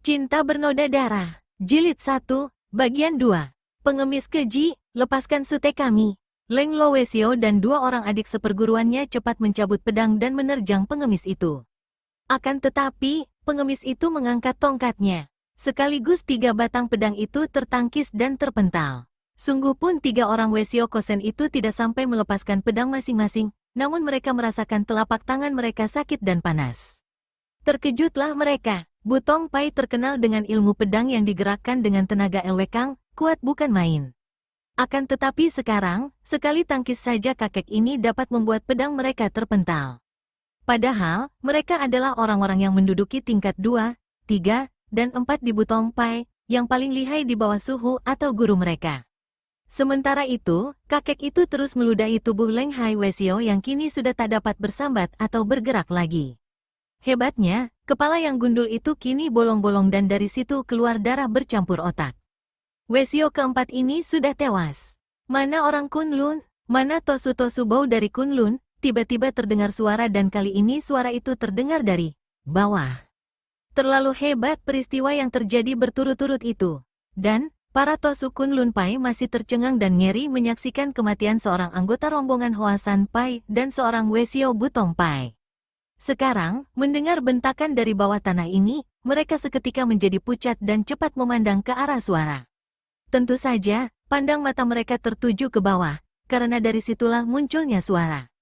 Cinta Bernoda Darah, Jilid 1, Bagian 2. Pengemis keji, lepaskan sute kami. Leng Lowesio dan dua orang adik seperguruannya cepat mencabut pedang dan menerjang pengemis itu. Akan tetapi, pengemis itu mengangkat tongkatnya. Sekaligus 3 batang pedang itu tertangkis dan terpental. Sungguh pun 3 orang Wesio Kosen itu tidak sampai melepaskan pedang masing-masing, namun mereka merasakan telapak tangan mereka sakit dan panas. Terkejutlah mereka. Butong Pai terkenal dengan ilmu pedang yang digerakkan dengan tenaga elwekang, kuat bukan main. Akan tetapi sekarang, sekali tangkis saja kakek ini dapat membuat pedang mereka terpental. Padahal, mereka adalah orang-orang yang menduduki tingkat 2, 3, dan 4 di Butong Pai, yang paling lihai di bawah suhu atau guru mereka. Sementara itu, kakek itu terus meludahi tubuh Leng Hai Wesio yang kini sudah tak dapat bersambat atau bergerak lagi. Hebatnya, kepala yang gundul itu kini bolong-bolong dan dari situ keluar darah bercampur otak. Wesio keempat ini sudah tewas. Mana orang Kunlun? Mana Tosu-Tosu bau dari Kunlun? Tiba-tiba terdengar suara dan kali ini suara itu terdengar dari bawah. Terlalu hebat peristiwa yang terjadi berturut-turut itu. Dan, para Tosu Kunlun Pai masih tercengang dan ngeri menyaksikan kematian seorang anggota rombongan Hoasan Pai dan seorang Wesio Butong Pai. Sekarang, mendengar bentakan dari bawah tanah ini, mereka seketika menjadi pucat dan cepat memandang ke arah suara. Tentu saja, pandang mata mereka tertuju ke bawah, karena dari situlah munculnya suara.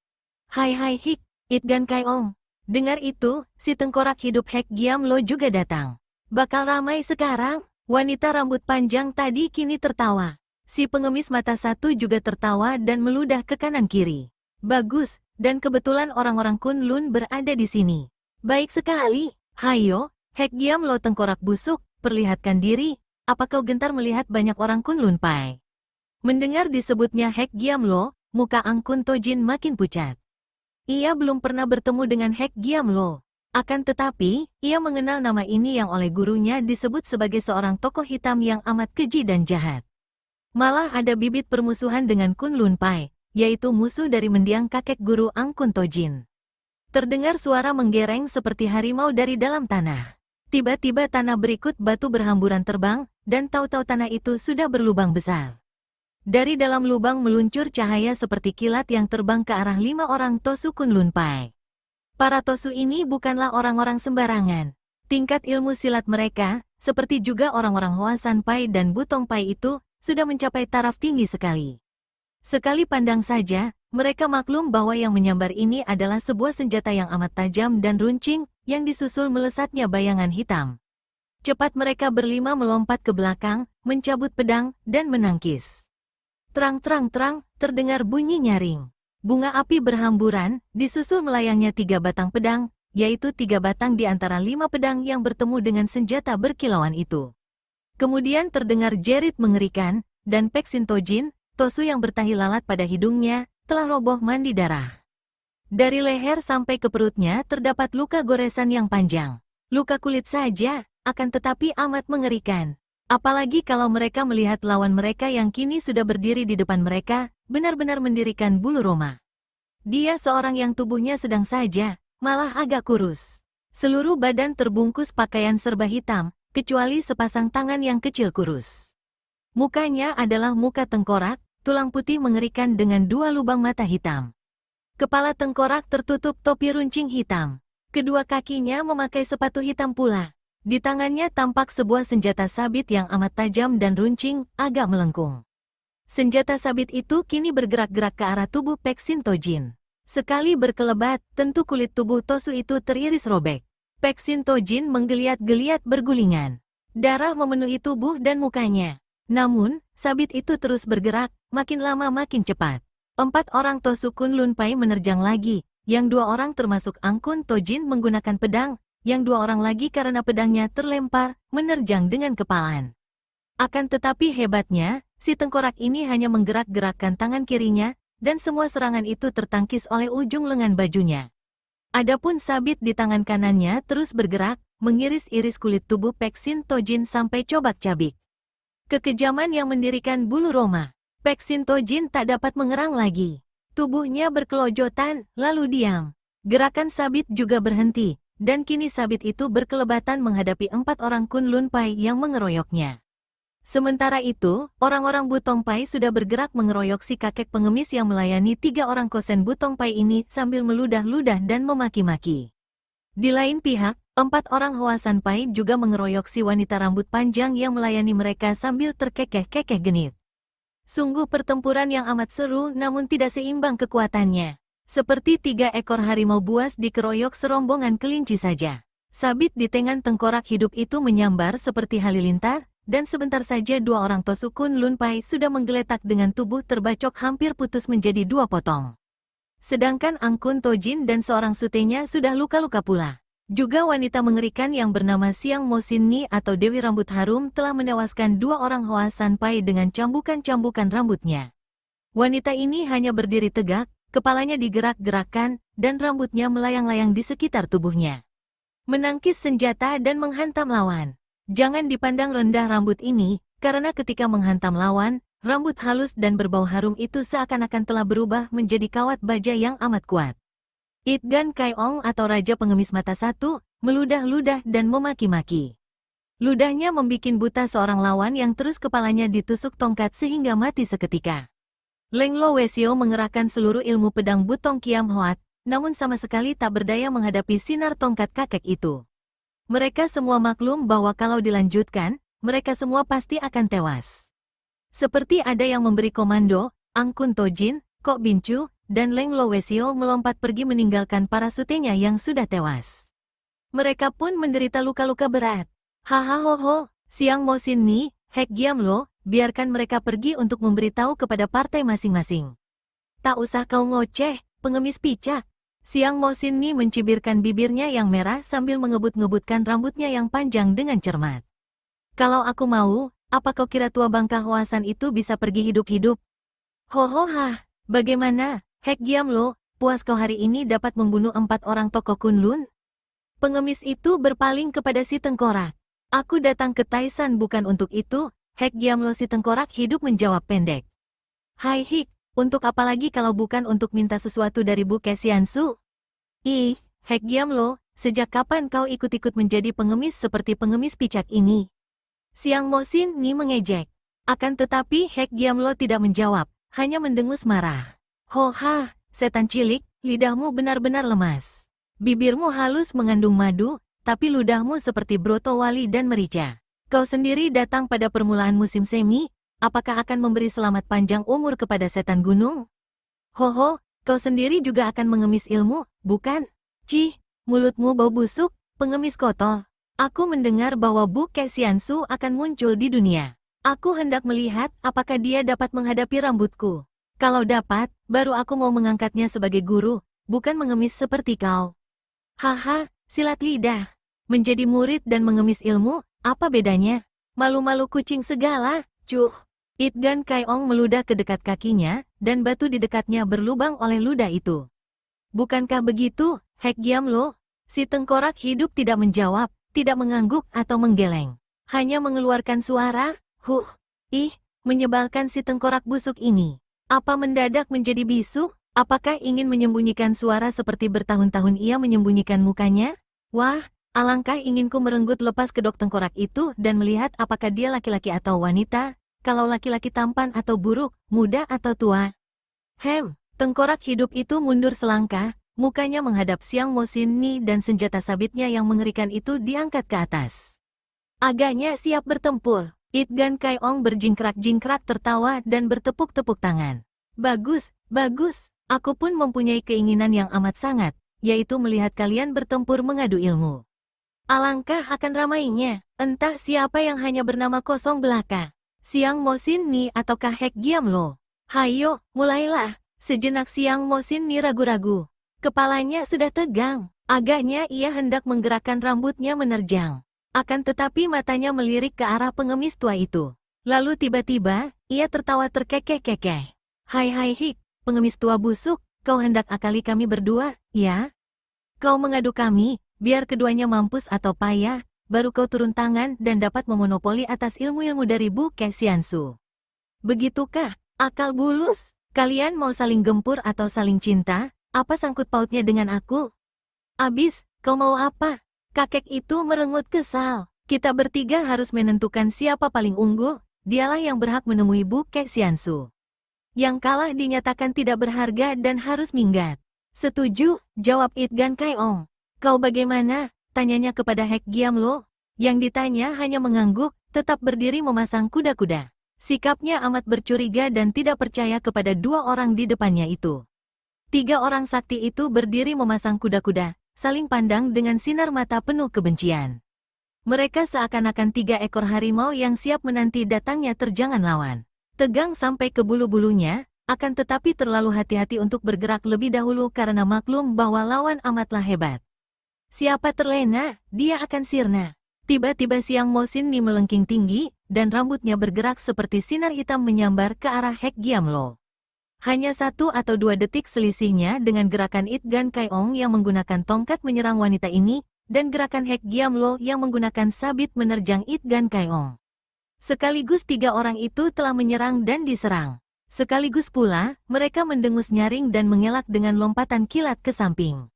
Hai hai hik, Itgan Kai Ong. Dengar itu, si tengkorak hidup Hek Giam Lo juga datang. Bakal ramai sekarang, wanita rambut panjang tadi kini tertawa. Si pengemis mata satu juga tertawa dan meludah ke kanan kiri. Bagus. Dan kebetulan orang-orang Kunlun berada di sini. Baik sekali. Hayo, Hek Giam Lo tengkorak busuk, perlihatkan diri. Apa kau gentar melihat banyak orang Kunlun Pai? Mendengar disebutnya Hek Giam Lo, muka Angkun Tojin makin pucat. Ia belum pernah bertemu dengan Hek Giam Lo. Akan tetapi, ia mengenal nama ini yang oleh gurunya disebut sebagai seorang tokoh hitam yang amat keji dan jahat. Malah ada bibit permusuhan dengan Kunlun Pai, yaitu musuh dari mendiang kakek guru Angkun Tojin. Terdengar suara menggereng seperti harimau dari dalam tanah. Tiba-tiba tanah berikut batu berhamburan terbang, dan tahu-tahu tanah itu sudah berlubang besar. Dari dalam lubang meluncur cahaya seperti kilat yang terbang ke arah 5 orang Tosu Kunlun Pai. Para Tosu ini bukanlah orang-orang sembarangan. Tingkat ilmu silat mereka, seperti juga orang-orang Hoasan Pai dan Butong Pai itu, sudah mencapai taraf tinggi sekali. Sekali pandang saja, mereka maklum bahwa yang menyambar ini adalah sebuah senjata yang amat tajam dan runcing, yang disusul melesatnya bayangan hitam. Cepat mereka berlima melompat ke belakang, mencabut pedang, dan menangkis. Terang-terang-terang, terdengar bunyi nyaring. Bunga api berhamburan, disusul melayangnya 3 batang pedang, yaitu 3 batang di antara 5 pedang yang bertemu dengan senjata berkilauan itu. Kemudian terdengar jerit mengerikan, dan Pek Sin Tojin, Tosu yang bertahi lalat pada hidungnya, telah roboh mandi darah. Dari leher sampai ke perutnya terdapat luka goresan yang panjang. Luka kulit saja, akan tetapi amat mengerikan. Apalagi kalau mereka melihat lawan mereka yang kini sudah berdiri di depan mereka, benar-benar mendirikan bulu roma. Dia seorang yang tubuhnya sedang saja, malah agak kurus. Seluruh badan terbungkus pakaian serba hitam, kecuali sepasang tangan yang kecil kurus. Mukanya adalah muka tengkorak, tulang putih mengerikan dengan 2 lubang mata hitam. Kepala tengkorak tertutup topi runcing hitam. Kedua kakinya memakai sepatu hitam pula. Di tangannya tampak sebuah senjata sabit yang amat tajam dan runcing, agak melengkung. Senjata sabit itu kini bergerak-gerak ke arah tubuh Pek Sin Tojin. Sekali berkelebat, tentu kulit tubuh Tosu itu teriris robek. Pek Sin Tojin menggeliat-geliat bergulingan. Darah memenuhi tubuh dan mukanya. Namun, sabit itu terus bergerak, makin lama makin cepat. 4 orang Tosu Kunlun Pai menerjang lagi, yang 2 orang termasuk Angkun Tojin menggunakan pedang, yang 2 orang lagi karena pedangnya terlempar, menerjang dengan kepalan. Akan tetapi hebatnya, si tengkorak ini hanya menggerak-gerakkan tangan kirinya, dan semua serangan itu tertangkis oleh ujung lengan bajunya. Adapun sabit di tangan kanannya terus bergerak, mengiris-iris kulit tubuh Pek Sin Tojin sampai cobak-cabik. Kekejaman yang mendirikan bulu roma. Pek Sin Tojin tak dapat mengerang lagi. Tubuhnya berkelojotan, lalu diam. Gerakan sabit juga berhenti, dan kini sabit itu berkelebatan menghadapi 4 orang Kunlun Pai yang mengeroyoknya. Sementara itu, orang-orang Butong Pai sudah bergerak mengeroyok si kakek pengemis yang melayani 3 orang kosen Butong Pai ini sambil meludah-ludah dan memaki-maki. Di lain pihak, 4 orang Hoasan Pai juga mengeroyok si wanita rambut panjang yang melayani mereka sambil terkekeh-kekeh genit. Sungguh pertempuran yang amat seru namun tidak seimbang kekuatannya. Seperti 3 ekor harimau buas dikeroyok serombongan kelinci saja. Sabit di tengan tengkorak hidup itu menyambar seperti halilintar, dan sebentar saja 2 orang Tosu Kunlun Pai sudah menggeletak dengan tubuh terbacok hampir putus menjadi 2 potong. Sedangkan Angkun Tojin dan seorang sutenya sudah luka-luka pula. Juga wanita mengerikan yang bernama Siang Mosinni atau Dewi Rambut Harum telah menewaskan 2 orang Hoasan Pai dengan cambukan-cambukan rambutnya. Wanita ini hanya berdiri tegak, kepalanya digerak-gerakkan, dan rambutnya melayang-layang di sekitar tubuhnya. Menangkis senjata dan menghantam lawan. Jangan dipandang rendah rambut ini, karena ketika menghantam lawan, rambut halus dan berbau harum itu seakan-akan telah berubah menjadi kawat baja yang amat kuat. Itgan Kaiong atau Raja Pengemis Mata Satu, meludah-ludah dan memaki-maki. Ludahnya membikin buta seorang lawan yang terus kepalanya ditusuk tongkat sehingga mati seketika. Leng Lo Wesio mengerahkan seluruh ilmu pedang Butong Kiam Hoat, namun sama sekali tak berdaya menghadapi sinar tongkat kakek itu. Mereka semua maklum bahwa kalau dilanjutkan, mereka semua pasti akan tewas. Seperti ada yang memberi komando, Angkun Tojin, Kok Bincu, dan Leng Lo Wesio melompat pergi meninggalkan para sutenya yang sudah tewas. Mereka pun menderita luka-luka berat. Hahaha, Siang Mosinni, Hek Giam Lo, biarkan mereka pergi untuk memberitahu kepada partai masing-masing. Tak usah kau ngoceh, pengemis picak. Siang Mosinni mencibirkan bibirnya yang merah sambil mengebut-ngebutkan rambutnya yang panjang dengan cermat. Kalau aku mau, apa kau kira tua bangka Hoasan itu bisa pergi hidup-hidup? Hohoha, bagaimana, Hek Giam Lo, puas kau hari ini dapat membunuh 4 orang tokoh Kunlun? Pengemis itu berpaling kepada si tengkorak. Aku datang ke Taisan bukan untuk itu, Hek Giam Lo. Si tengkorak hidup menjawab pendek. Hai Hik, untuk apa lagi kalau bukan untuk minta sesuatu dari Bu Kesiansu? Ih, Hek Giam Lo, sejak kapan kau ikut-ikut menjadi pengemis seperti pengemis picak ini? Siang Mosinni mengejek. Akan tetapi Hek Giam Lo tidak menjawab, hanya mendengus marah. Hoha, setan cilik, lidahmu benar-benar lemas. Bibirmu halus mengandung madu, tapi ludahmu seperti broto wali dan merica. Kau sendiri datang pada permulaan musim semi, apakah akan memberi selamat panjang umur kepada setan gunung? Hoho, kau sendiri juga akan mengemis ilmu, bukan? Cih, mulutmu bau busuk, pengemis kotor. Aku mendengar bahwa Bu Kesiansu akan muncul di dunia. Aku hendak melihat apakah dia dapat menghadapi rambutku. Kalau dapat, baru aku mau mengangkatnya sebagai guru, bukan mengemis seperti kau. Haha, silat lidah. Menjadi murid dan mengemis ilmu, apa bedanya? Malu-malu kucing segala, cuh. Itgan Kaiong meludah ke dekat kakinya, dan batu di dekatnya berlubang oleh ludah itu. Bukankah begitu, Hek Giam Lo? Si tengkorak hidup tidak menjawab, tidak mengangguk atau menggeleng. Hanya mengeluarkan suara, menyebalkan si tengkorak busuk ini. Apa mendadak menjadi bisu? Apakah ingin menyembunyikan suara seperti bertahun-tahun ia menyembunyikan mukanya? Wah, alangkah inginku merenggut lepas kedok tengkorak itu dan melihat apakah dia laki-laki atau wanita. Kalau laki-laki tampan atau buruk, muda atau tua. Tengkorak hidup itu mundur selangkah, mukanya menghadap Siang Mosinni dan senjata sabitnya yang mengerikan itu diangkat ke atas. Agaknya siap bertempur. Itgan Kaiong berjingkrak-jingkrak tertawa dan bertepuk-tepuk tangan. Bagus, bagus, aku pun mempunyai keinginan yang amat sangat, yaitu melihat kalian bertempur mengadu ilmu. Alangkah akan ramainya, entah siapa yang hanya bernama kosong belaka. Siang Mosinni ataukah Hek Giam Lo? Hayo, mulailah. Sejenak Siang Mosinni ragu-ragu. Kepalanya sudah tegang. Agaknya ia hendak menggerakkan rambutnya menerjang. Akan tetapi matanya melirik ke arah pengemis tua itu. Lalu tiba-tiba, ia tertawa terkekeh-kekeh. Hai Hik, pengemis tua busuk, kau hendak akali kami berdua, ya? Kau mengadu kami, biar keduanya mampus atau payah, baru kau turun tangan dan dapat memonopoli atas ilmu-ilmu dari Bu Kesiansu. Begitukah, akal bulus? Kalian mau saling gempur atau saling cinta? Apa sangkut pautnya dengan aku? Abis, Kau mau apa? Kakek itu merengut kesal. Kita bertiga harus menentukan siapa paling unggul, dialah yang berhak menemui Bukek Xiansu. Yang kalah dinyatakan tidak berharga dan harus minggat. Setuju, jawab Itgan Kaiong. Kau bagaimana? Tanyanya kepada Hek Giamlo. Yang ditanya hanya mengangguk, tetap berdiri memasang kuda-kuda. Sikapnya amat bercuriga dan tidak percaya kepada dua orang di depannya itu. Tiga orang sakti itu berdiri memasang kuda-kuda, saling pandang dengan sinar mata penuh kebencian. Mereka seakan-akan tiga ekor harimau yang siap menanti datangnya terjangan lawan. Tegang sampai ke bulu-bulunya, akan tetapi terlalu hati-hati untuk bergerak lebih dahulu karena maklum bahwa lawan amatlah hebat. Siapa terlena, dia akan sirna. Tiba-tiba Siang Mosin Ni melengking tinggi, dan rambutnya bergerak seperti sinar hitam menyambar ke arah Hek Giamlo. Hanya 1 atau 2 detik selisihnya dengan gerakan Itgan Kaiong yang menggunakan tongkat menyerang wanita ini, dan gerakan Hek Giamlo yang menggunakan sabit menerjang Itgan Kaiong. Sekaligus 3 orang itu telah menyerang dan diserang. Sekaligus pula, mereka mendengus nyaring dan mengelak dengan lompatan kilat ke samping.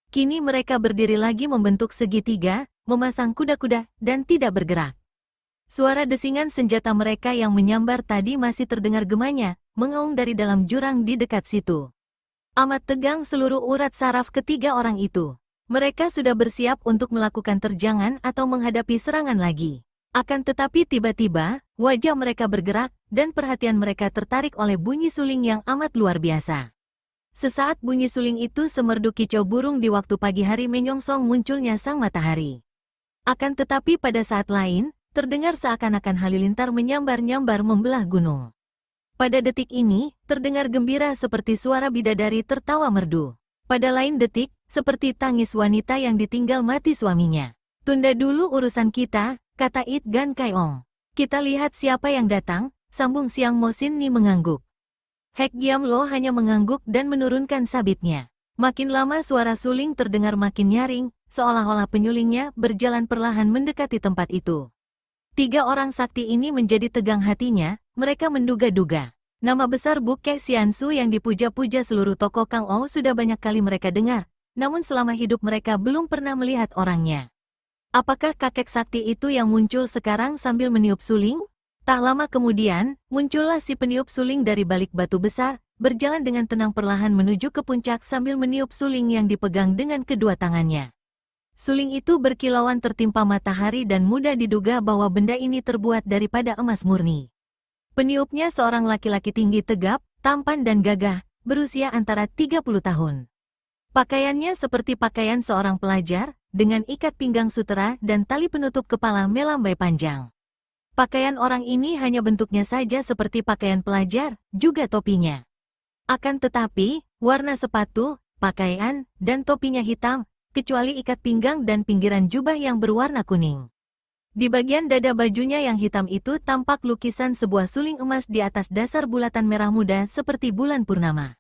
Kini mereka berdiri lagi membentuk segitiga, memasang kuda-kuda, dan tidak bergerak. Suara desingan senjata mereka yang menyambar tadi masih terdengar gemanya, mengaung dari dalam jurang di dekat situ. Amat tegang seluruh urat saraf ketiga orang itu. Mereka sudah bersiap untuk melakukan terjangan atau menghadapi serangan lagi. Akan tetapi tiba-tiba, wajah mereka bergerak, dan perhatian mereka tertarik oleh bunyi suling yang amat luar biasa. Sesaat bunyi suling itu semerdu kicau burung di waktu pagi hari menyongsong munculnya sang matahari. Akan tetapi pada saat lain, terdengar seakan-akan halilintar menyambar-nyambar membelah gunung. Pada detik ini, terdengar gembira seperti suara bidadari tertawa merdu. Pada lain detik, seperti tangis wanita yang ditinggal mati suaminya. Tunda dulu urusan kita, kata Itgan Kaiong. Kita lihat siapa yang datang, sambung Siang Mosin Ni mengangguk. Hek Giamlo hanya mengangguk dan menurunkan sabitnya. Makin lama suara suling terdengar makin nyaring, seolah-olah penyulingnya berjalan perlahan mendekati tempat itu. 3 orang sakti ini menjadi tegang hatinya, mereka menduga-duga. Nama besar Bukek Xiansu yang dipuja-puja seluruh tokoh Kang Ou sudah banyak kali mereka dengar, namun selama hidup mereka belum pernah melihat orangnya. Apakah kakek sakti itu yang muncul sekarang sambil meniup suling? Tak lama kemudian, muncullah si peniup suling dari balik batu besar, berjalan dengan tenang perlahan menuju ke puncak sambil meniup suling yang dipegang dengan kedua tangannya. Suling itu berkilauan tertimpa matahari dan mudah diduga bahwa benda ini terbuat daripada emas murni. Peniupnya seorang laki-laki tinggi tegap, tampan dan gagah, berusia antara 30 tahun. Pakaiannya seperti pakaian seorang pelajar, dengan ikat pinggang sutera dan tali penutup kepala melambai panjang. Pakaian orang ini hanya bentuknya saja seperti pakaian pelajar, juga topinya. Akan tetapi, warna sepatu, pakaian, dan topinya hitam, kecuali ikat pinggang dan pinggiran jubah yang berwarna kuning. Di bagian dada bajunya yang hitam itu tampak lukisan sebuah suling emas di atas dasar bulatan merah muda seperti bulan purnama.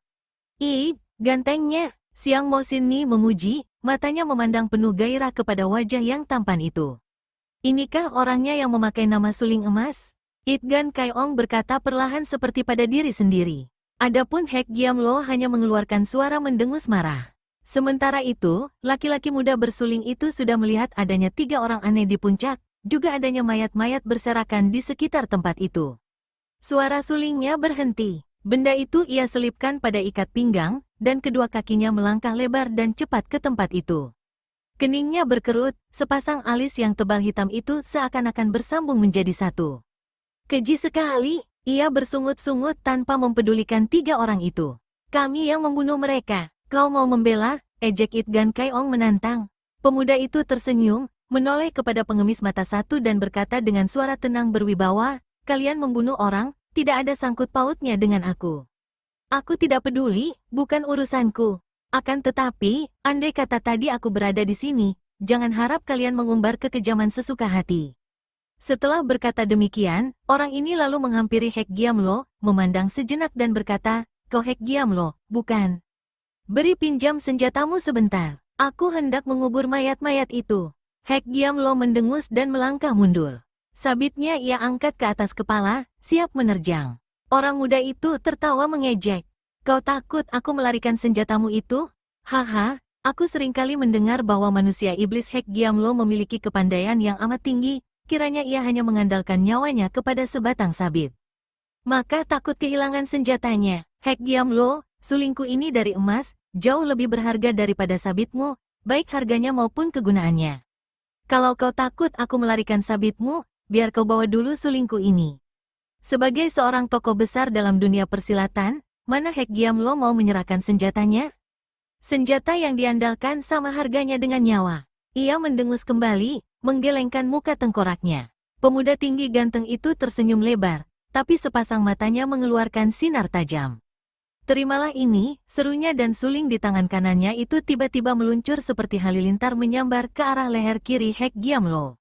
Ih, gantengnya, Siang Mosin Ni memuji, matanya memandang penuh gairah kepada wajah yang tampan itu. Inikah orangnya yang memakai nama suling emas? Itgan Kaiong berkata perlahan seperti pada diri sendiri. Adapun Hek Giamlo hanya mengeluarkan suara mendengus marah. Sementara itu, laki-laki muda bersuling itu sudah melihat adanya 3 orang aneh di puncak, juga adanya mayat-mayat berserakan di sekitar tempat itu. Suara sulingnya berhenti. Benda itu ia selipkan pada ikat pinggang, dan kedua kakinya melangkah lebar dan cepat ke tempat itu. Keningnya berkerut, sepasang alis yang tebal hitam itu seakan-akan bersambung menjadi satu. Keji sekali, ia bersungut-sungut tanpa mempedulikan 3 orang itu. Kami yang membunuh mereka, kau mau membela? Ejek Itgan Kaiong menantang. Pemuda itu tersenyum, menoleh kepada pengemis mata satu dan berkata dengan suara tenang berwibawa, kalian membunuh orang, tidak ada sangkut pautnya dengan aku. Aku tidak peduli, bukan urusanku. Akan tetapi, andai kata tadi aku berada di sini, jangan harap kalian mengumbar kekejaman sesuka hati. Setelah berkata demikian, orang ini lalu menghampiri Hek Giamlo, memandang sejenak dan berkata, kau Hek Giamlo, bukan? Beri pinjam senjatamu sebentar, aku hendak mengubur mayat-mayat itu. Hek Giamlo mendengus dan melangkah mundur. Sabitnya ia angkat ke atas kepala, siap menerjang. Orang muda itu tertawa mengejek. Kau takut aku melarikan senjatamu itu? Haha, Aku seringkali mendengar bahwa manusia iblis Hek Giamlo memiliki kepandaian yang amat tinggi, kiranya ia hanya mengandalkan nyawanya kepada sebatang sabit. Maka takut kehilangan senjatanya. Hek Giamlo, sulingku ini dari emas, jauh lebih berharga daripada sabitmu, baik harganya maupun kegunaannya. Kalau kau takut aku melarikan sabitmu, biar kau bawa dulu sulingku ini. Sebagai seorang tokoh besar dalam dunia persilatan, mana Hek Giamlo mau menyerahkan senjatanya? Senjata yang diandalkan sama harganya dengan nyawa. Ia mendengus kembali, menggelengkan muka tengkoraknya. Pemuda tinggi ganteng itu tersenyum lebar, tapi sepasang matanya mengeluarkan sinar tajam. Terimalah ini, serunya dan suling di tangan kanannya itu tiba-tiba meluncur seperti halilintar menyambar ke arah leher kiri Hek Giamlo.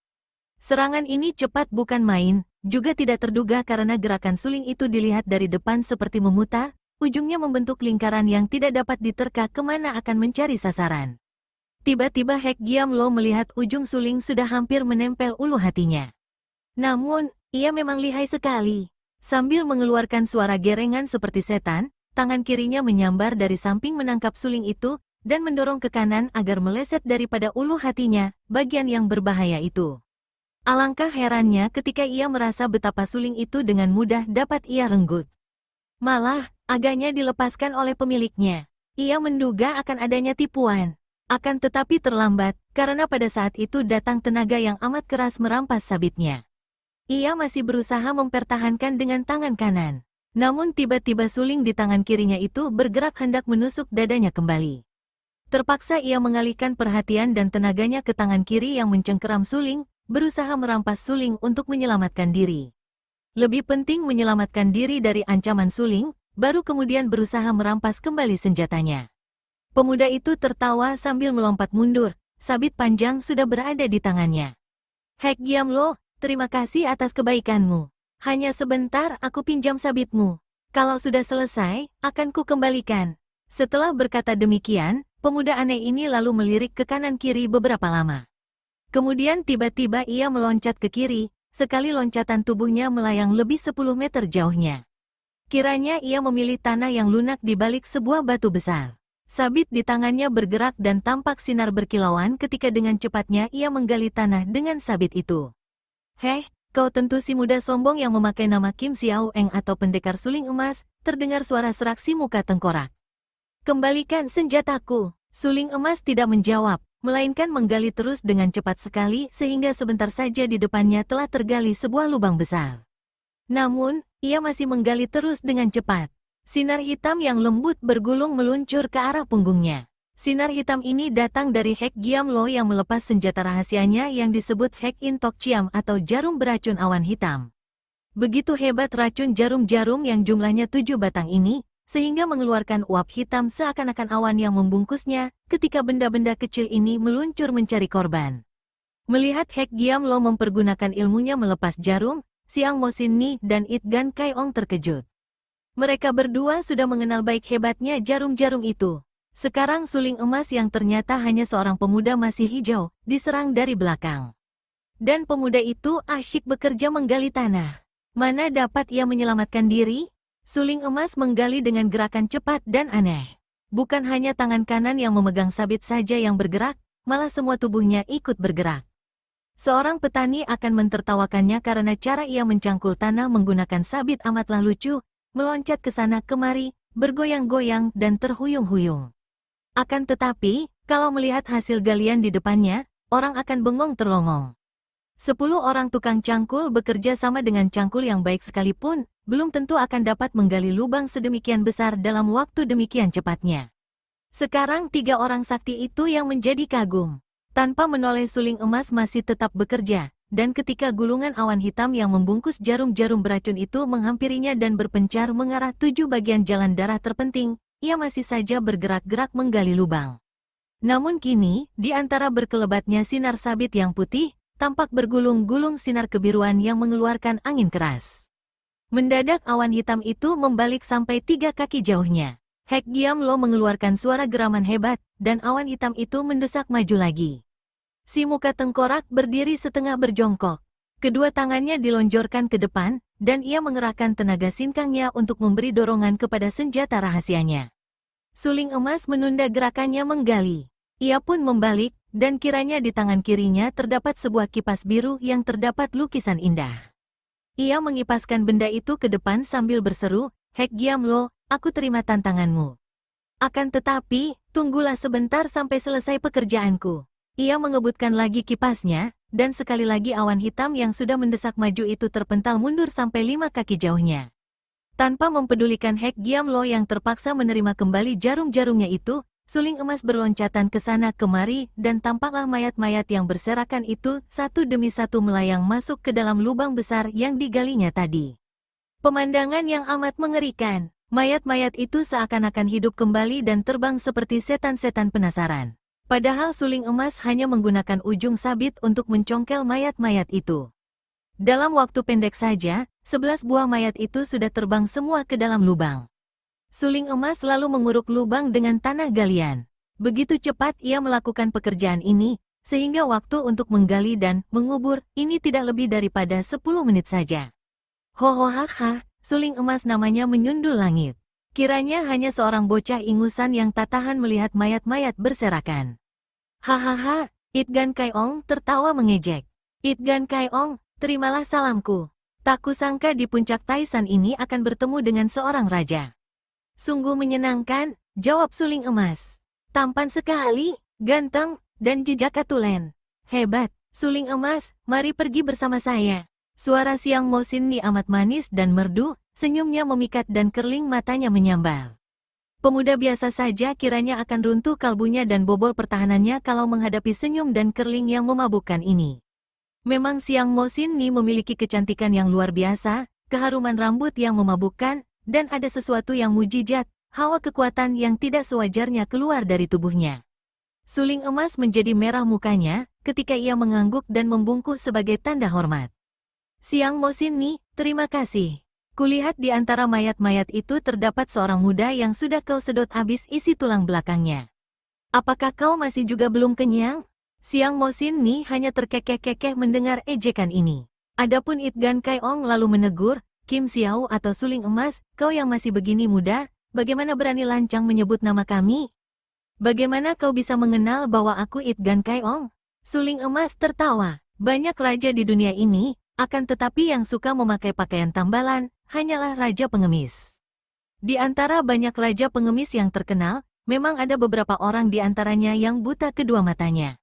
Serangan ini cepat bukan main, juga tidak terduga karena gerakan suling itu dilihat dari depan seperti memutar, ujungnya membentuk lingkaran yang tidak dapat diterka kemana akan mencari sasaran. Tiba-tiba Hek Giamlo melihat ujung suling sudah hampir menempel ulu hatinya. Namun, ia memang lihai sekali. Sambil mengeluarkan suara gerengan seperti setan, tangan kirinya menyambar dari samping menangkap suling itu, dan mendorong ke kanan agar meleset daripada ulu hatinya, bagian yang berbahaya itu. Alangkah herannya ketika ia merasa betapa suling itu dengan mudah dapat ia renggut. Malah, agaknya dilepaskan oleh pemiliknya. Ia menduga akan adanya tipuan. Akan tetapi terlambat, karena pada saat itu datang tenaga yang amat keras merampas sabitnya. Ia masih berusaha mempertahankan dengan tangan kanan. Namun tiba-tiba suling di tangan kirinya itu bergerak hendak menusuk dadanya kembali. Terpaksa ia mengalihkan perhatian dan tenaganya ke tangan kiri yang mencengkeram suling, berusaha merampas suling untuk menyelamatkan diri. Lebih penting menyelamatkan diri dari ancaman suling, baru kemudian berusaha merampas kembali senjatanya. Pemuda itu tertawa sambil melompat mundur, sabit panjang sudah berada di tangannya. Hek Giamlo, terima kasih atas kebaikanmu. Hanya sebentar aku pinjam sabitmu. Kalau sudah selesai, akan ku kembalikan. Setelah berkata demikian, pemuda aneh ini lalu melirik ke kanan kiri beberapa lama. Kemudian tiba-tiba ia meloncat ke kiri, sekali loncatan tubuhnya melayang lebih 10 meter jauhnya. Kiranya ia memilih tanah yang lunak di balik sebuah batu besar. Sabit di tangannya bergerak dan tampak sinar berkilauan ketika dengan cepatnya ia menggali tanah dengan sabit itu. Heh, kau tentu si muda sombong yang memakai nama Kim Xiao Eng atau pendekar suling emas, terdengar suara serak si muka tengkorak. Kembalikan senjataku. Suling emas tidak menjawab, melainkan menggali terus dengan cepat sekali sehingga sebentar saja di depannya telah tergali sebuah lubang besar. Namun, ia masih menggali terus dengan cepat. Sinar hitam yang lembut bergulung meluncur ke arah punggungnya. Sinar hitam ini datang dari Hek Giamlo yang melepas senjata rahasianya yang disebut Hek In Tok Chiam atau jarum beracun awan hitam. Begitu hebat racun jarum-jarum yang jumlahnya 7 batang ini, sehingga mengeluarkan uap hitam seakan-akan awan yang membungkusnya ketika benda-benda kecil ini meluncur mencari korban. Melihat Hek Giamlo mempergunakan ilmunya melepas jarum, Siang Mo Sin Ni dan It Gan Kai Ong terkejut. Mereka berdua sudah mengenal baik hebatnya jarum-jarum itu. Sekarang suling emas yang ternyata hanya seorang pemuda masih hijau, diserang dari belakang. Dan pemuda itu asyik bekerja menggali tanah. Mana dapat ia menyelamatkan diri? Suling emas menggali dengan gerakan cepat dan aneh. Bukan hanya tangan kanan yang memegang sabit saja yang bergerak, malah semua tubuhnya ikut bergerak. Seorang petani akan mentertawakannya karena cara ia mencangkul tanah menggunakan sabit amatlah lucu, meloncat ke sana kemari, bergoyang-goyang dan terhuyung-huyung. Akan tetapi, kalau melihat hasil galian di depannya, orang akan bengong terlongong. 10 orang tukang cangkul bekerja sama dengan cangkul yang baik sekalipun, belum tentu akan dapat menggali lubang sedemikian besar dalam waktu demikian cepatnya. Sekarang 3 orang sakti itu yang menjadi kagum. Tanpa menoleh suling emas masih tetap bekerja, dan ketika gulungan awan hitam yang membungkus jarum-jarum beracun itu menghampirinya dan berpencar mengarah 7 bagian jalan darah terpenting, ia masih saja bergerak-gerak menggali lubang. Namun kini, di antara berkelebatnya sinar sabit yang putih, tampak bergulung-gulung sinar kebiruan yang mengeluarkan angin keras. Mendadak awan hitam itu membalik sampai 3 kaki jauhnya. Hek Giamlo mengeluarkan suara geraman hebat, dan awan hitam itu mendesak maju lagi. Si muka tengkorak berdiri setengah berjongkok. Kedua tangannya dilonjorkan ke depan, dan ia mengerahkan tenaga sinkangnya untuk memberi dorongan kepada senjata rahasianya. Suling emas menunda gerakannya menggali. Ia pun membalik, dan kiranya di tangan kirinya terdapat sebuah kipas biru yang terdapat lukisan indah. Ia mengipaskan benda itu ke depan sambil berseru, "Hek Giamlo, aku terima tantanganmu. Akan tetapi, tunggulah sebentar sampai selesai pekerjaanku." Ia mengebutkan lagi kipasnya, dan sekali lagi awan hitam yang sudah mendesak maju itu terpental mundur sampai 5 kaki jauhnya. Tanpa mempedulikan Hek Giamlo yang terpaksa menerima kembali jarum-jarumnya itu, suling emas berloncatan ke sana kemari dan tampaklah mayat-mayat yang berserakan itu satu demi satu melayang masuk ke dalam lubang besar yang digalinya tadi. Pemandangan yang amat mengerikan. Mayat-mayat itu seakan-akan hidup kembali dan terbang seperti setan-setan penasaran. Padahal suling emas hanya menggunakan ujung sabit untuk mencongkel mayat-mayat itu. Dalam waktu pendek saja, 11 buah mayat itu sudah terbang semua ke dalam lubang. Suling emas lalu menguruk lubang dengan tanah galian. Begitu cepat ia melakukan pekerjaan ini, sehingga waktu untuk menggali dan mengubur ini tidak lebih daripada 10 menit saja. Hohohaha, suling emas namanya menyundul langit. Kiranya hanya seorang bocah ingusan yang tak tahan melihat mayat-mayat berserakan. Hahaha, Itgan Kaiong tertawa mengejek. Itgan Kaiong, terimalah salamku. Tak kusangka di puncak Taisan ini akan bertemu dengan seorang raja. Sungguh menyenangkan, jawab suling emas. Tampan sekali, ganteng, dan jejak tulen. Hebat, suling emas, mari pergi bersama saya. Suara Siang Mosin Ni amat manis dan merdu, senyumnya memikat dan kerling matanya menyambal. Pemuda biasa saja kiranya akan runtuh kalbunya dan bobol pertahanannya kalau menghadapi senyum dan kerling yang memabukkan ini. Memang Siang Mosin Ni memiliki kecantikan yang luar biasa, keharuman rambut yang memabukkan, dan ada sesuatu yang mujizat, hawa kekuatan yang tidak sewajarnya keluar dari tubuhnya. Suling emas menjadi merah mukanya, ketika ia mengangguk dan membungkuk sebagai tanda hormat. Siang Mosin Ni, terima kasih. Kulihat di antara mayat-mayat itu terdapat seorang muda yang sudah kau sedot habis isi tulang belakangnya. Apakah kau masih juga belum kenyang? Siang Mosin Ni hanya terkekeh-kekeh mendengar ejekan ini. Adapun Itgan Kaiong lalu menegur, Kim Xiao atau suling emas, kau yang masih begini muda, bagaimana berani lancang menyebut nama kami? Bagaimana kau bisa mengenal bahwa aku Itgan Kaiong? Suling emas tertawa. Banyak raja di dunia ini, akan tetapi yang suka memakai pakaian tambalan, hanyalah raja pengemis. Di antara banyak raja pengemis yang terkenal, memang ada beberapa orang di antaranya yang buta kedua matanya.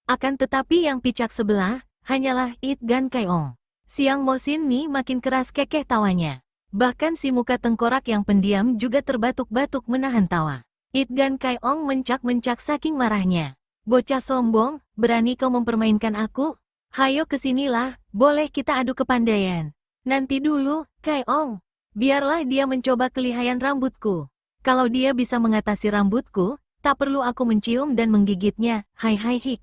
Akan tetapi yang picak sebelah, hanyalah Itgan Kaiong. Siang Mosin Ni makin keras kekeh tawanya. Bahkan si muka tengkorak yang pendiam juga terbatuk-batuk menahan tawa. Itgan Kaiong mencak-mencak saking marahnya. Bocah sombong, berani kau mempermainkan aku? Hayo kesinilah, boleh kita adu kepandaian. Nanti dulu, Kaiong. Biarlah dia mencoba kelihayan rambutku. Kalau dia bisa mengatasi rambutku, tak perlu aku mencium dan menggigitnya, hai hik.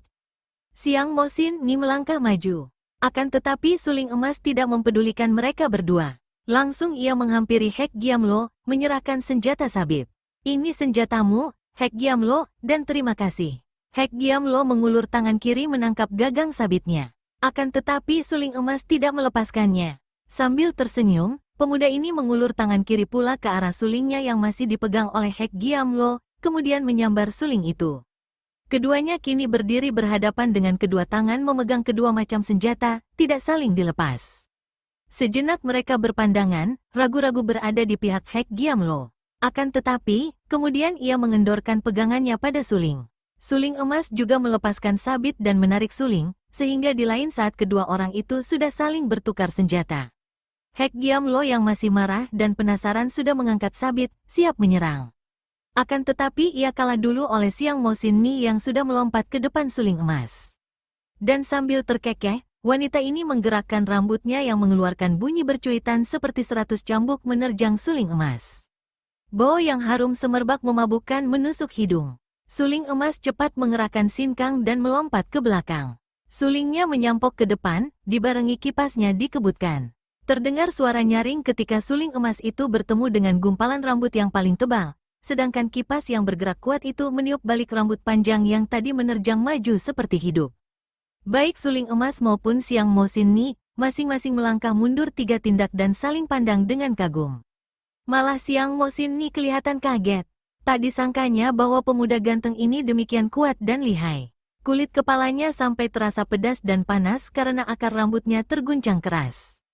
Siang Mosin Ni melangkah maju. Akan tetapi suling emas tidak mempedulikan mereka berdua. Langsung ia menghampiri Hek Giamlo, menyerahkan senjata sabit. Ini senjatamu, Hek Giamlo, dan terima kasih. Hek Giamlo mengulur tangan kiri menangkap gagang sabitnya. Akan tetapi suling emas tidak melepaskannya. Sambil tersenyum, pemuda ini mengulur tangan kiri pula ke arah sulingnya yang masih dipegang oleh Hek Giamlo, kemudian menyambar suling itu. Keduanya kini berdiri berhadapan dengan kedua tangan memegang kedua macam senjata, tidak saling dilepas. Sejenak mereka berpandangan, ragu-ragu berada di pihak Hek Giamlo. Akan tetapi, kemudian ia mengendorkan pegangannya pada suling. Suling emas juga melepaskan sabit dan menarik suling, sehingga di lain saat kedua orang itu sudah saling bertukar senjata. Hek Giamlo yang masih marah dan penasaran sudah mengangkat sabit, siap menyerang. Akan tetapi ia kalah dulu oleh Siang Mosin Ni yang sudah melompat ke depan suling emas. Dan sambil terkekeh, wanita ini menggerakkan rambutnya yang mengeluarkan bunyi bercuitan seperti 100 cambuk menerjang suling emas. Bau yang harum semerbak memabukkan menusuk hidung. Suling emas cepat mengerahkan sinkang dan melompat ke belakang. Sulingnya menyampok ke depan, dibarengi kipasnya dikebutkan. Terdengar suara nyaring ketika suling emas itu bertemu dengan gumpalan rambut yang paling tebal, sedangkan kipas yang bergerak kuat itu meniup balik rambut panjang yang tadi menerjang maju seperti hidup. Baik suling emas maupun Siang Mosin Ni, masing-masing melangkah mundur 3 tindak dan saling pandang dengan kagum. Malah Siang Mosin Ni kelihatan kaget. Tak disangkanya bahwa pemuda ganteng ini demikian kuat dan lihai. Kulit kepalanya sampai terasa pedas dan panas karena akar rambutnya terguncang keras.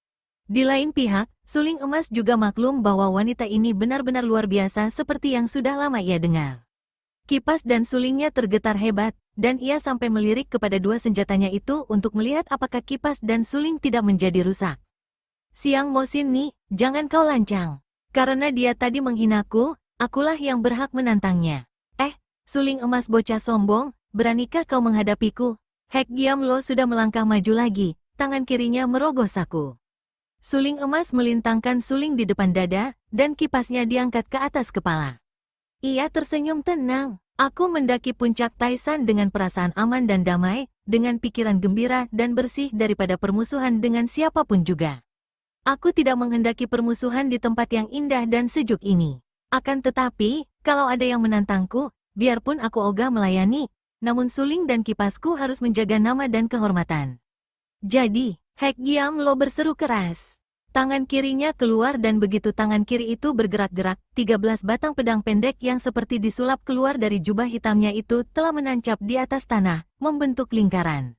Di lain pihak, Suling Emas juga maklum bahwa wanita ini benar-benar luar biasa seperti yang sudah lama ia dengar. Kipas dan sulingnya tergetar hebat, dan ia sampai melirik kepada dua senjatanya itu untuk melihat apakah kipas dan suling tidak menjadi rusak. Siang Mosin nih, jangan kau lancang. Karena dia tadi menghinaku, akulah yang berhak menantangnya. Suling Emas bocah sombong, beranikah kau menghadapiku? Hek Giam Lo sudah melangkah maju lagi, tangan kirinya merogoh saku. Suling Emas melintangkan suling di depan dada, dan kipasnya diangkat ke atas kepala. Ia tersenyum tenang. Aku mendaki puncak Taisan dengan perasaan aman dan damai, dengan pikiran gembira dan bersih daripada permusuhan dengan siapapun juga. Aku tidak menghendaki permusuhan di tempat yang indah dan sejuk ini. Akan tetapi, kalau ada yang menantangku, biarpun aku ogah melayani, namun suling dan kipasku harus menjaga nama dan kehormatan. Jadi, Hek Giam Lo berseru keras. Tangan kirinya keluar dan begitu tangan kiri itu bergerak-gerak, 13 batang pedang pendek yang seperti disulap keluar dari jubah hitamnya itu telah menancap di atas tanah, membentuk lingkaran.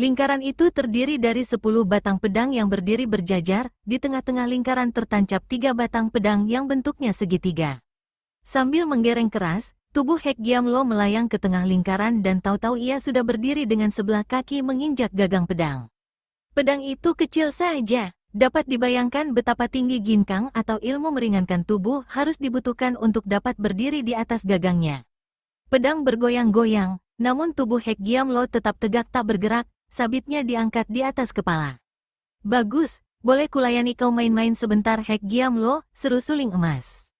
Lingkaran itu terdiri dari 10 batang pedang yang berdiri berjajar, di tengah-tengah lingkaran tertancap 3 batang pedang yang bentuknya segitiga. Sambil menggereng keras, tubuh Hek Giam Lo melayang ke tengah lingkaran dan tahu-tahu ia sudah berdiri dengan sebelah kaki menginjak gagang pedang. Pedang itu kecil saja, dapat dibayangkan betapa tinggi ginkang atau ilmu meringankan tubuh harus dibutuhkan untuk dapat berdiri di atas gagangnya. Pedang bergoyang-goyang, namun tubuh Hek Giam Lo tetap tegak tak bergerak, sabitnya diangkat di atas kepala. Bagus, boleh kulayani kau main-main sebentar Hek Giam Lo, seru Suling Emas.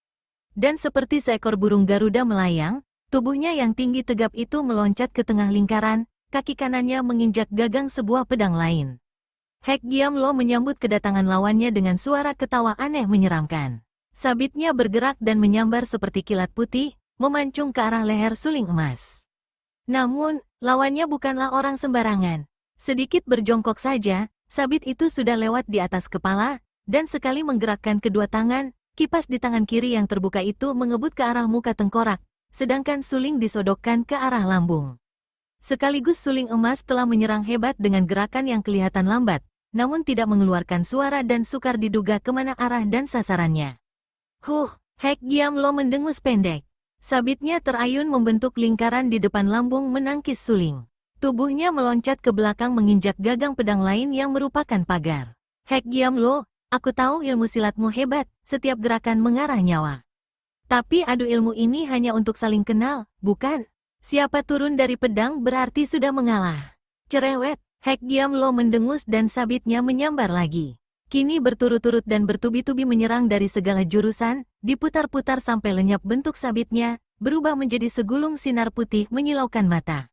Dan seperti seekor burung Garuda melayang, tubuhnya yang tinggi tegap itu meloncat ke tengah lingkaran, kaki kanannya menginjak gagang sebuah pedang lain. Hek Giam Lo menyambut kedatangan lawannya dengan suara ketawa aneh menyeramkan. Sabitnya bergerak dan menyambar seperti kilat putih, memancung ke arah leher Suling Emas. Namun, lawannya bukanlah orang sembarangan. Sedikit berjongkok saja, sabit itu sudah lewat di atas kepala, dan sekali menggerakkan kedua tangan, kipas di tangan kiri yang terbuka itu mengebut ke arah muka tengkorak, sedangkan suling disodokkan ke arah lambung. Sekaligus Suling Emas telah menyerang hebat dengan gerakan yang kelihatan lambat, namun tidak mengeluarkan suara dan sukar diduga kemana arah dan sasarannya. Hek Giam Lo mendengus pendek. Sabitnya terayun membentuk lingkaran di depan lambung menangkis suling. Tubuhnya meloncat ke belakang menginjak gagang pedang lain yang merupakan pagar. Hek Giam Lo, aku tahu ilmu silatmu hebat, setiap gerakan mengarah nyawa. Tapi adu ilmu ini hanya untuk saling kenal, bukan? Siapa turun dari pedang berarti sudah mengalah. Cerewet, Hek Giam Lo mendengus dan sabitnya menyambar lagi. Kini berturut-turut dan bertubi-tubi menyerang dari segala jurusan, diputar-putar sampai lenyap bentuk sabitnya, berubah menjadi segulung sinar putih menyilaukan mata.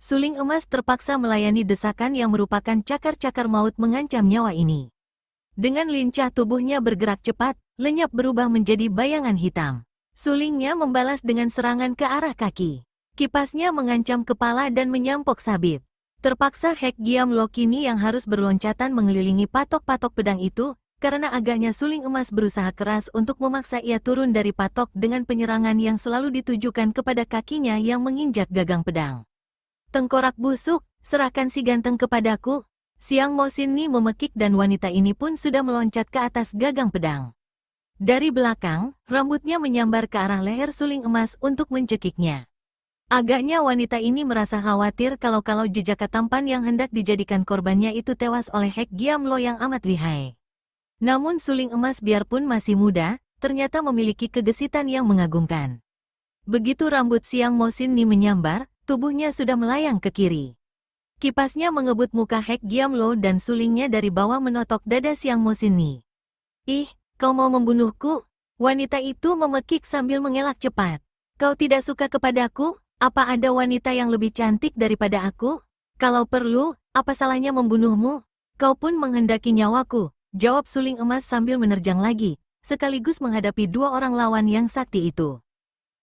Suling Emas terpaksa melayani desakan yang merupakan cakar-cakar maut mengancam nyawa ini. Dengan lincah tubuhnya bergerak cepat, lenyap berubah menjadi bayangan hitam. Sulingnya membalas dengan serangan ke arah kaki. Kipasnya mengancam kepala dan menyampok sabit. Terpaksa Hek Giam Lo kini yang harus berloncatan mengelilingi patok-patok pedang itu, karena agaknya Suling Emas berusaha keras untuk memaksa ia turun dari patok dengan penyerangan yang selalu ditujukan kepada kakinya yang menginjak gagang pedang. Tengkorak busuk, serahkan si ganteng kepadaku. Siang Mosin Ni memekik dan wanita ini pun sudah meloncat ke atas gagang pedang. Dari belakang, rambutnya menyambar ke arah leher Suling Emas untuk mencekiknya. Agaknya wanita ini merasa khawatir kalau jejak tampan yang hendak dijadikan korbannya itu tewas oleh Hek Giam Lo yang amat lihai. Namun Suling Emas biarpun masih muda, ternyata memiliki kegesitan yang mengagumkan. Begitu rambut Siang Mosin Ni menyambar, tubuhnya sudah melayang ke kiri. Kipasnya mengebut muka Hek Giam Lo dan sulingnya dari bawah menotok dada Siang Mosin Ni. Ih, kau mau membunuhku? Wanita itu memekik sambil mengelak cepat. Kau tidak suka kepadaku? Apa ada wanita yang lebih cantik daripada aku? Kalau perlu, apa salahnya membunuhmu? Kau pun menghendaki nyawaku, jawab Suling Emas sambil menerjang lagi, sekaligus menghadapi dua orang lawan yang sakti itu.